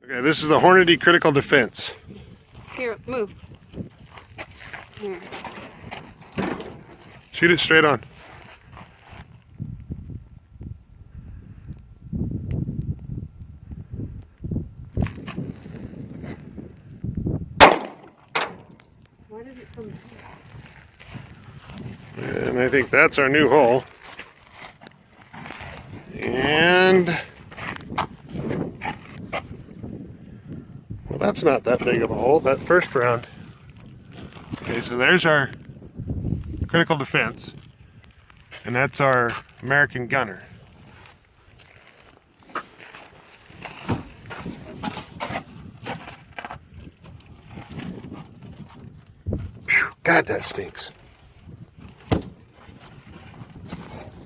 Okay, this is the Hornady Critical Defense. Here, move. Here. Shoot it straight on. Why does it come down? And I think that's our new hole. And well, that's not that big of a hole, that first round. Okay, so there's our critical defense, and that's our American gunner. Phew, God, that stinks.